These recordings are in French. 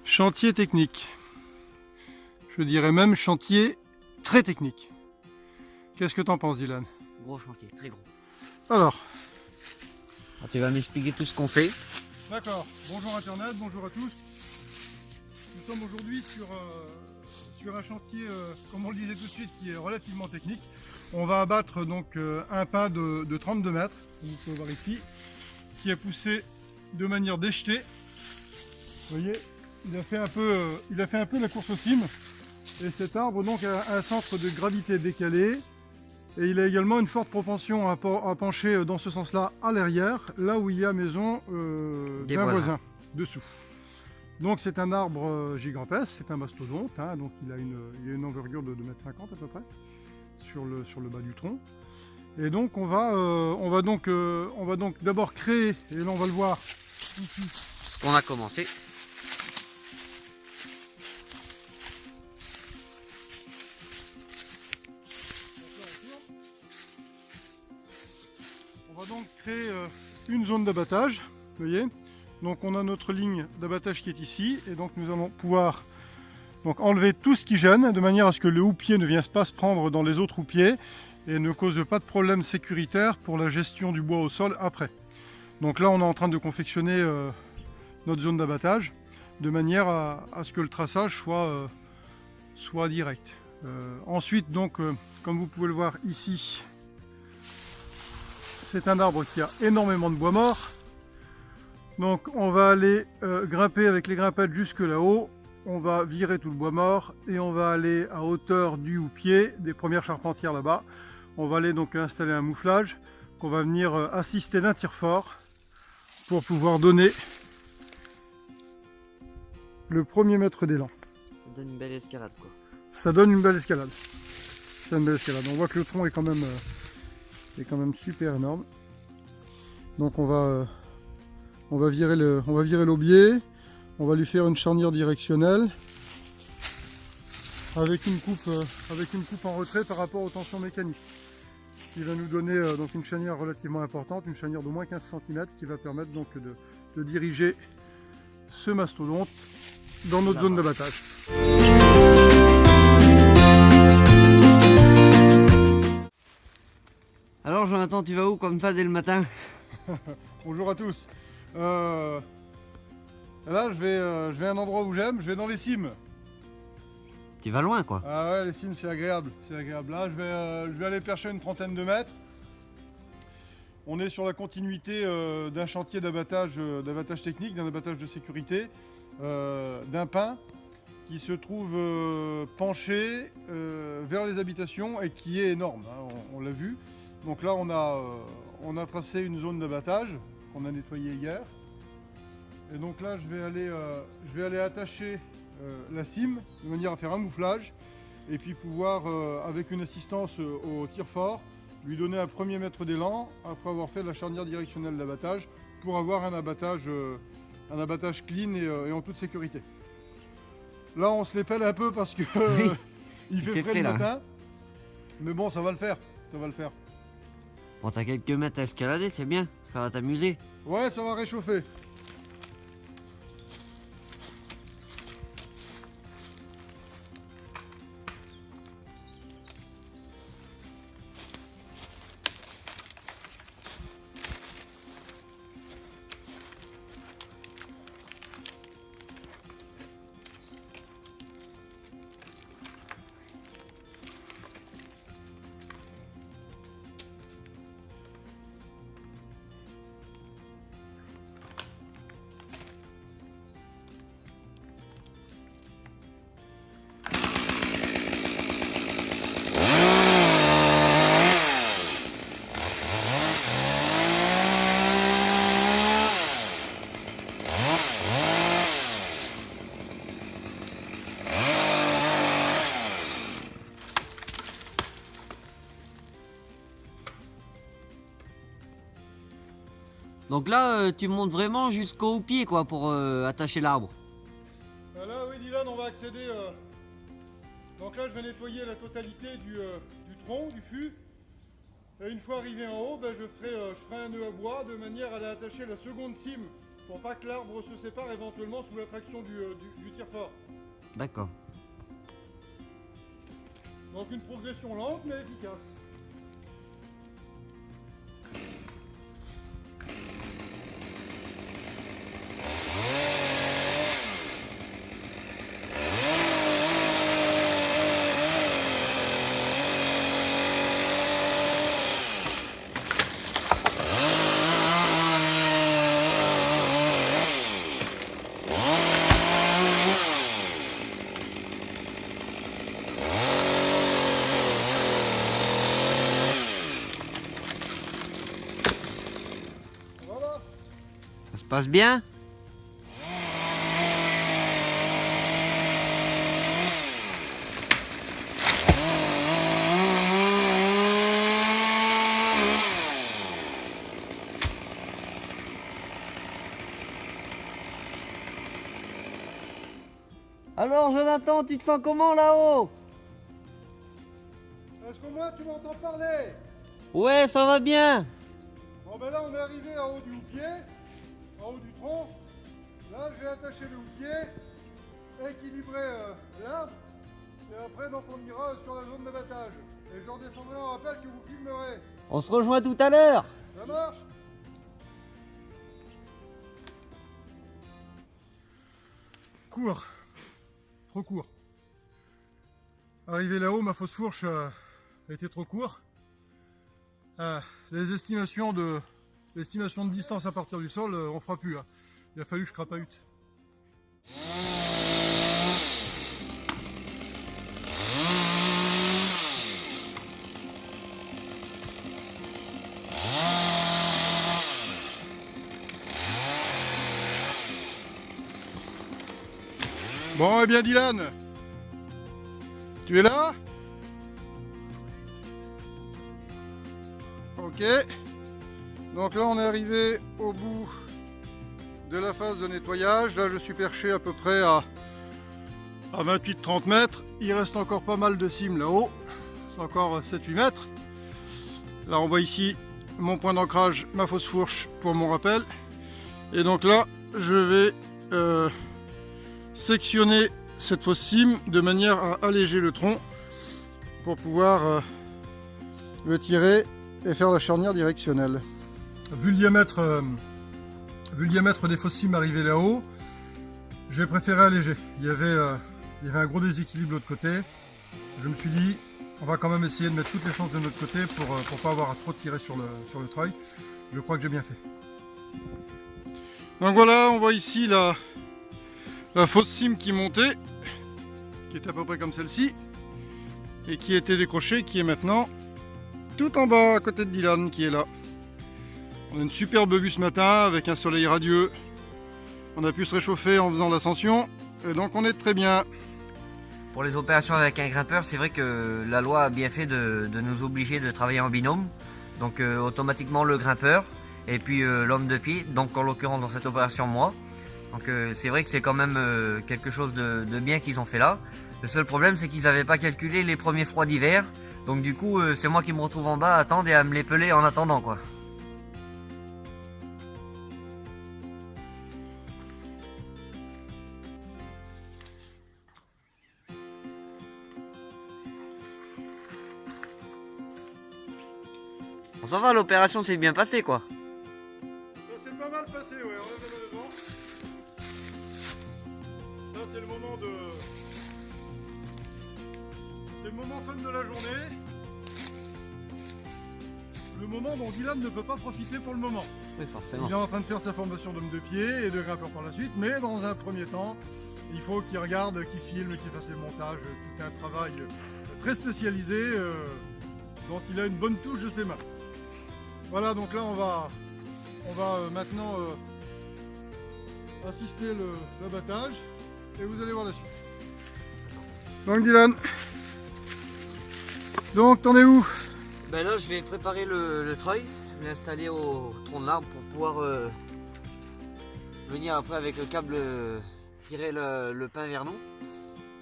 Chantier technique. Je dirais même chantier très technique. Qu'est-ce que t'en penses, Dylan? Gros chantier, très gros. Alors, Tu vas m'expliquer tout ce qu'on fait. d'accord. Bonjour Internet, bonjour à tous. Nous sommes aujourd'hui sur un chantier, comme on le disait tout de suite, qui est relativement technique. On va abattre donc un pin de 32 mètres, vous pouvez voir ici, qui est poussé de manière déjetée. Vous voyez, il a fait un peu la course aux cimes. Et cet arbre donc a un centre de gravité décalé. Et il a également une forte propension à pencher dans ce sens-là à l'arrière, là où il y a maison d'un voisin dessous. Donc c'est un arbre gigantesque, c'est un mastodonte, hein, donc il a une envergure de 2,50 m à peu près sur le bas du tronc. Et donc on va donc d'abord créer, et là on va le voir ici, Ce qu'on a commencé. on va donc créer une zone d'abattage, vous voyez. Donc on a notre ligne d'abattage qui est ici, et donc nous allons pouvoir donc enlever tout ce qui gêne, de manière à ce que le houppier ne vienne pas se prendre dans les autres houppiers et ne cause pas de problème sécuritaire pour la gestion du bois au sol après. Donc là on est en train de confectionner notre zone d'abattage, de manière à ce que le traçage soit direct. Ensuite donc, comme vous pouvez le voir ici, c'est un arbre qui a énormément de bois mort. Donc on va aller grimper avec les grimpettes jusque là-haut, on va virer tout le bois mort et on va aller à hauteur du houppier, des premières charpentières là-bas. On va aller donc installer un mouflage qu'on va venir assister d'un tire fort pour pouvoir donner le premier mètre d'élan. Ça donne une belle escalade quoi. Ça donne une belle escalade. C'est une belle escalade. On voit que le tronc est quand même super énorme. Donc on va virer l'aubier, on va lui faire une charnière directionnelle avec une coupe en retrait par rapport aux tensions mécaniques, qui va nous donner donc une charnière relativement importante, une charnière de moins 15 cm qui va permettre donc de diriger ce mastodonte dans notre zone d'abattage. Alors Jonathan, tu vas où comme ça dès le matin? Bonjour à tous. Là je vais à un endroit où j'aime, je vais dans les cimes. Tu vas loin quoi. Ah ouais, les cimes c'est agréable, c'est agréable. Là je vais aller percher une trentaine de mètres. On est sur la continuité d'un chantier d'abattage technique, d'un abattage de sécurité, d'un pin qui se trouve penché vers les habitations et qui est énorme, hein, on l'a vu. Donc là on a tracé une zone d'abattage qu'on a nettoyée hier. Et donc là je vais aller attacher la cime de manière à faire un mouflage et puis pouvoir avec une assistance au tire fort lui donner un premier mètre d'élan après avoir fait la charnière directionnelle d'abattage pour avoir un abattage clean et en toute sécurité. Là on se les pèle un peu parce que Oui, il fait frais le là. matin, mais bon ça va le faire, Bon, t'as quelques mètres à escalader, c'est bien, ça va t'amuser. Ouais, ça va réchauffer. Donc là, tu montes vraiment jusqu'au pied quoi pour attacher l'arbre. Là oui Dylan, on va accéder. Donc là je vais nettoyer la totalité du tronc, du fût. Et une fois arrivé en haut, je ferai un nœud à bois de manière à aller attacher la seconde cime pour pas que l'arbre se sépare éventuellement sous l'attraction du tire-fort. D'accord. Donc une progression lente mais efficace. Voilà. Ça se passe bien? Alors Jonathan, tu te sens comment là-haut? Est-ce qu'au moins tu m'entends parler? Ouais, ça va bien. Bon ben là on est arrivé en haut du houppier, en haut du tronc. Là je vais attacher le houppier, équilibrer l'arbre, et après donc on ira sur la zone d'abattage. Et je redescendrai en rappel que vous filmerez. On se rejoint tout à l'heure. Ça marche? Court. Trop court. Arrivé là-haut, ma fausse fourche a été trop court. Les estimations de distance à partir du sol, on fera plus. Hein. Il a fallu que je crapahute. Bon, eh bien Dylan, tu es là? Ok. Donc là, on est arrivé au bout de la phase de nettoyage. Là, je suis perché à peu près à 28-30 mètres. Il reste encore pas mal de cimes là-haut. C'est encore 7-8 mètres. Là, on voit ici mon point d'ancrage, ma fausse fourche pour mon rappel. Et donc là, je vais sectionner cette fausse cime de manière à alléger le tronc pour pouvoir le tirer et faire la charnière directionnelle. Vu le diamètre des fausses cimes arrivées là-haut, j'ai préféré alléger. Il y avait un gros déséquilibre de l'autre côté. Je me suis dit, on va quand même essayer de mettre toutes les chances de notre côté pour pas avoir à trop tirer sur le treuil. Je crois que j'ai bien fait. Donc voilà, on voit ici la fausse cime qui montait, qui était à peu près comme celle-ci, et qui était décrochée, qui est maintenant tout en bas à côté de Dylan qui est là. On a une superbe vue ce matin avec un soleil radieux. On a pu se réchauffer en faisant l'ascension, et donc on est très bien. Pour les opérations avec un grimpeur, c'est vrai que la loi a bien fait de nous obliger de travailler en binôme. Donc automatiquement le grimpeur et puis l'homme de pied, donc en l'occurrence dans cette opération moi. Donc c'est vrai que c'est quand même quelque chose de bien qu'ils ont fait là. Le seul problème c'est qu'ils n'avaient pas calculé les premiers froids d'hiver. Donc du coup c'est moi qui me retrouve en bas à attendre et à me les peler en attendant quoi. Bon, ça va, l'opération s'est bien passée quoi. Ça s'est pas mal passé, ouais, honnêtement. Là c'est le moment c'est le moment fun de la journée. Le moment dont Dylan ne peut pas profiter pour le moment. Oui, forcément. Il est en train de faire sa formation d'homme de pied et de grimpeur par la suite, mais dans un premier temps, il faut qu'il regarde, qu'il filme, qu'il fasse les montages, tout un travail très spécialisé dont il a une bonne touche de ses mains. Voilà, donc là on va maintenant assister l'abattage et vous allez voir la suite. Donc Dylan, donc t'en es où? Ben là je vais préparer le treuil, l'installer au tronc de l'arbre pour pouvoir venir après avec le câble tirer le pin vers nous.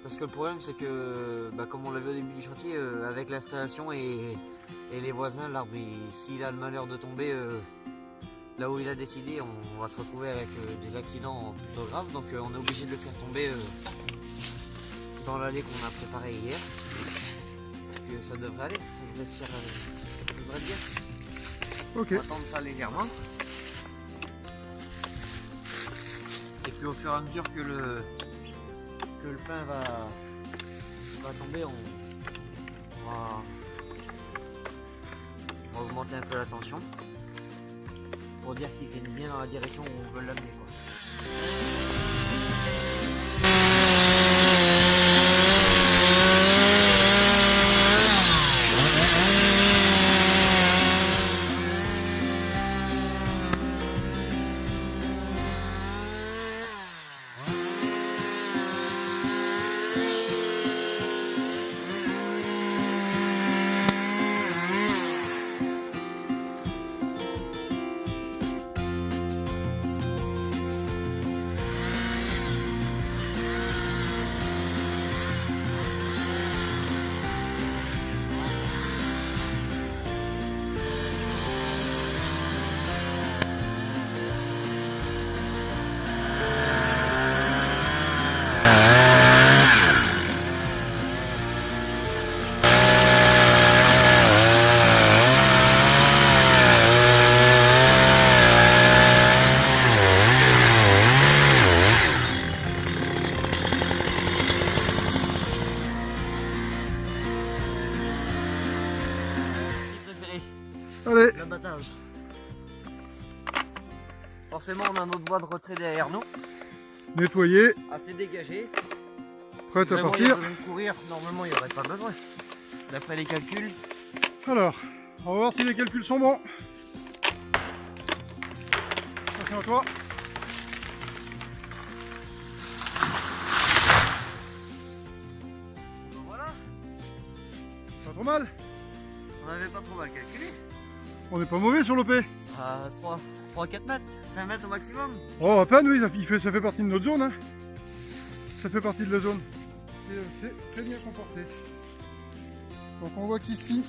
Parce que le problème c'est que comme on l'a vu au début du chantier, avec l'installation et les voisins, l'arbre s'il a le malheur de tomber, là où il a décidé, on va se retrouver avec des accidents plutôt graves. Donc on est obligé de le faire tomber dans l'allée qu'on a préparée hier. Puis ça devrait aller, ça devrait se faire, ça devrait bien. Ok. On va tendre ça légèrement. Et puis au fur et à mesure que le pain va tomber, on va augmenter un peu la tension pour dire qu'il vienne bien dans la direction où on veut l'amener, quoi. Allez. L'abattage. Forcément, on a notre voie de retrait derrière nous, Nettoyer, assez dégagée. prête à Vraiment, il y a partir. besoin de courir, normalement, il n'y aurait pas besoin. D'après les calculs, Alors, on va voir si les calculs sont bons. Attention à toi. voilà, Pas trop mal. on n'avait pas trop mal calculé. On n'est pas mauvais sur l'OP. À 3-4 mètres, 5 mètres au maximum. Oh, à peine, oui, ça fait partie de notre zone. Hein. Ça fait partie de la zone. Et c'est très bien comporté. Donc on voit qu'ici,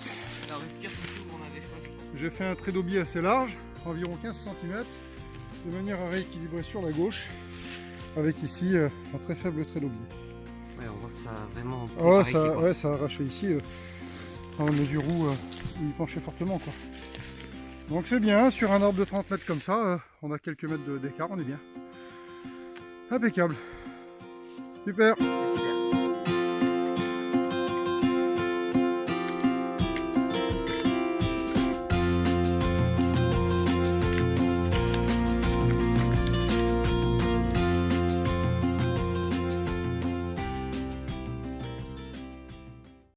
La rupture, c'est tout, on avait choisi. j'ai fait un trait d'aubier assez large, environ 15 cm, de manière à rééquilibrer sur la gauche, avec ici un très faible trait d'aubier. Ouais, on voit que ça a vraiment. Ah ouais, préparé ici, quoi. ça a arraché ici, dans la mesure où il penchait fortement, quoi. Donc c'est bien, sur un arbre de 30 mètres comme ça, on a quelques mètres d'écart, on est bien. Impeccable. Super.